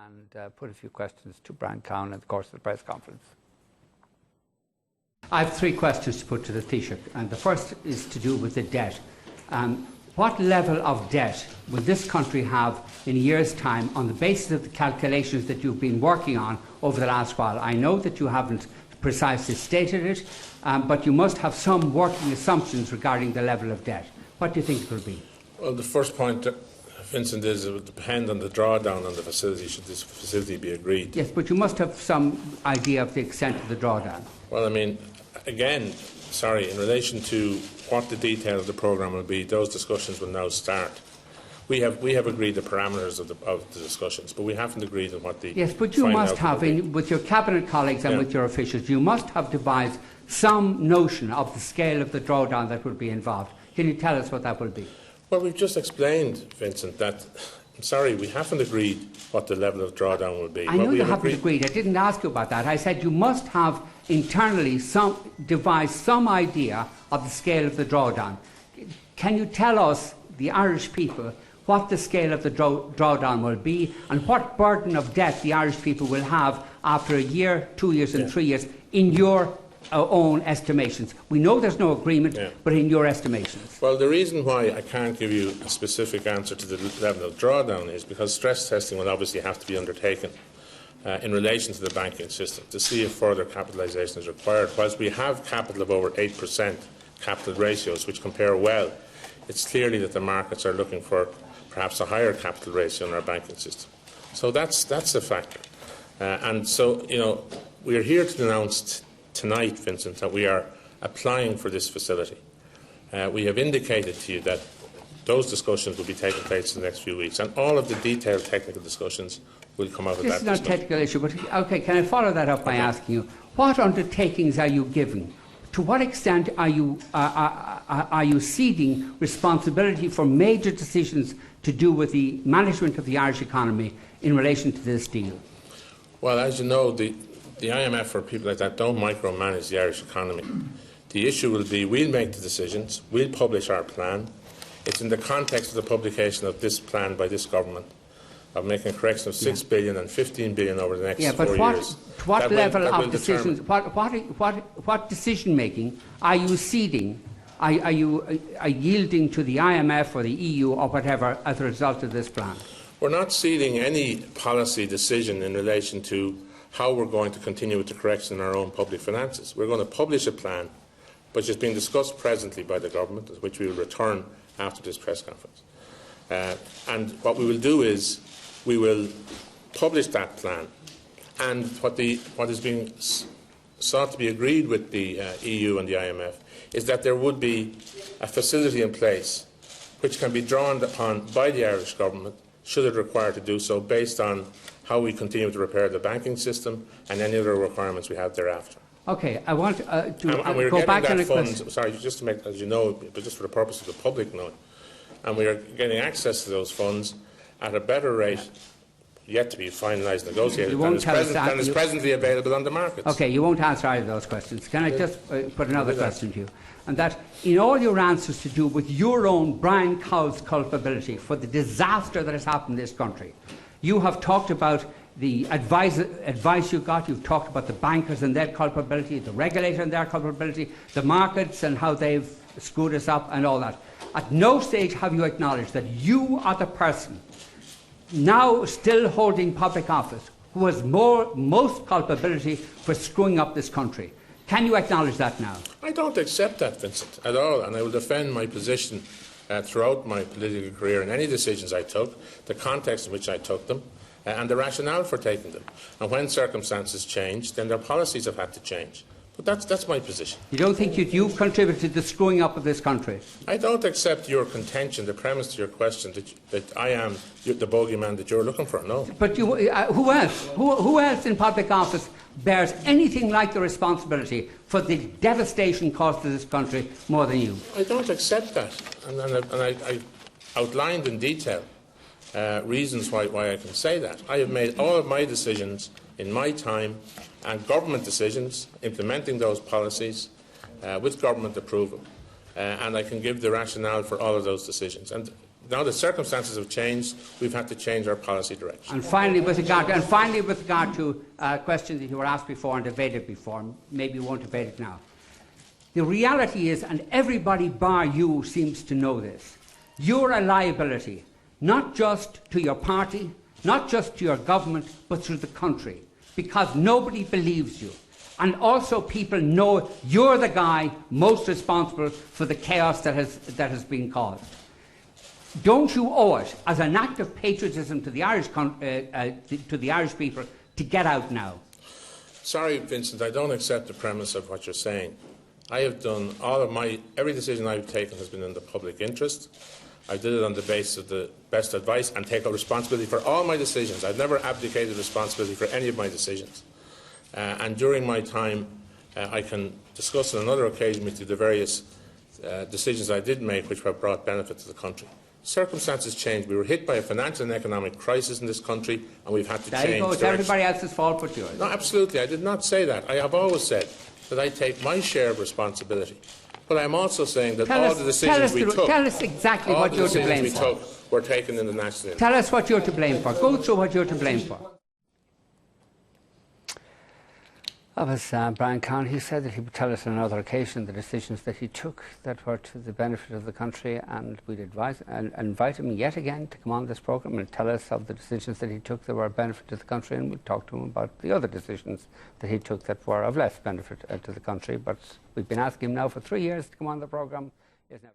and put a few questions to Brian Cowen in the course of the press conference. I have three questions to put to the Taoiseach, and the first is to do with the debt. What level of debt will this country have in a year's time on the basis of the calculations that you've been working on over the last while? I know that you haven't precisely stated it, but you must have some working assumptions regarding the level of debt. What do you think it will be? Well, the first point, Vincent, is it would depend on the drawdown on the facility, should this facility be agreed. Yes, but you must have some idea of the extent of the drawdown. Well, I mean, again, in relation to what the detail of the programme will be, those discussions will now start. We have agreed the parameters of the discussions, but we haven't agreed on what the yes, but you must have, with your cabinet colleagues and with your officials, you must have devised some notion of the scale of the drawdown that will be involved. Can you tell us what that will be? Well, we've just explained, Vincent, that we haven't agreed what the level of drawdown will be. I know you haven't agreed. I didn't ask you about that. I said you must have internally devised some idea of the scale of the drawdown. Can you tell us, the Irish people, what the scale of the drawdown will be and what burden of debt the Irish people will have after a year, 2 years and 3 years in your own estimations? We know there's no agreement, but in your estimations. Well, the reason why I can't give you a specific answer to the level of drawdown is because stress testing will obviously have to be undertaken in relation to the banking system to see if further capitalisation is required. Whilst we have capital of over 8% capital ratios, which compare well, it's clearly that the markets are looking for perhaps a higher capital ratio in our banking system. So that's a factor. And so, we are here to announce tonight, Vincent, that we are applying for this facility. We have indicated to you that those discussions will be taking place in the next few weeks, and all of the detailed technical discussions will come out of that discussion. This is not a technical issue, but okay, can I follow that up by asking you, what undertakings are you giving? To what extent are you ceding responsibility for major decisions to do with the management of the Irish economy in relation to this deal? Well, as you know, the IMF or people like that don't micromanage the Irish economy. The issue will be we'll make the decisions, we'll publish our plan. It's in the context of the publication of this plan by this government of making a correction of 6 billion and 15 billion over the next 4 years. What level of decisions, what decision making are you ceding? Are you yielding to the IMF or the EU or whatever as a result of this plan? We're not ceding any policy decision in relation to how we're going to continue with the correction in our own public finances. We're going to publish a plan which is being discussed presently by the government, which we will return after this press conference. And what we will do is we will publish that plan, and what is being sought to be agreed with the EU and the IMF is that there would be a facility in place which can be drawn upon by the Irish government should it require to do so, based on how we continue to repair the banking system and any other requirements we have thereafter. Okay, I want to go back on a question. Sorry, just to make, as you know, but just for the purpose of the public knowing, and we are getting access to those funds at a better rate, yet to be finalised, negotiated, than is presently available on the markets. Okay, you won't answer either of those questions. Can I just put another question to you? And that, in all your answers to do with your own Brian Cowen's culpability for the disaster that has happened in this country, you have talked about the advice you got, you've talked about the bankers and their culpability, the regulator and their culpability, the markets and how they've screwed us up and all that. At no stage have you acknowledged that you are the person now still holding public office who has most culpability for screwing up this country. Can you acknowledge that now? I don't accept that, Vincent, at all, and I will defend my position throughout my political career in any decisions I took, the context in which I took them, and the rationale for taking them. And when circumstances change, then their policies have had to change. But that's my position. You don't think you've contributed to the screwing up of this country? I don't accept your contention, the premise to your question, that I am the bogeyman that you're looking for, no. But who else? Who else in public office bears anything like the responsibility for the devastation caused to this country more than you? I don't accept that. And I outlined in detail reasons why I can say that. I have made all of my decisions in my time, and government decisions, implementing those policies with government approval. And I can give the rationale for all of those decisions. And now the circumstances have changed, we've had to change our policy direction. And finally, with regard to a question that you were asked before and debated before, maybe you won't debate it now. The reality is, and everybody bar you seems to know this, you're a liability, not just to your party, not just to your government, but to the country, because nobody believes you. And also people know you're the guy most responsible for the chaos that has been caused. Don't you owe it, as an act of patriotism to the Irish people, to get out now? Sorry, Vincent, I don't accept the premise of what you're saying. I have done every decision I've taken has been in the public interest. I did it on the basis of the best advice and take responsibility for all my decisions. I've never abdicated responsibility for any of my decisions. And during my time, I can discuss on another occasion with you the various decisions I did make which have brought benefit to the country. Circumstances changed. We were hit by a financial and economic crisis in this country, and we've had to change. There you go. It's everybody else's fault but yours. No, absolutely. I did not say that. I have always said that I take my share of responsibility. But I'm also saying that all the decisions we took... Tell us exactly what you're to blame for. Were taken in the national interest. Tell us what you're to blame for. Go through what you're to blame for. That was Brian Cowen. He said that he would tell us on another occasion the decisions that he took that were to the benefit of the country, and we'd advise and invite him yet again to come on this programme and tell us of the decisions that he took that were of benefit to the country, and we'd talk to him about the other decisions that he took that were of less benefit to the country. But we've been asking him now for 3 years to come on the programme.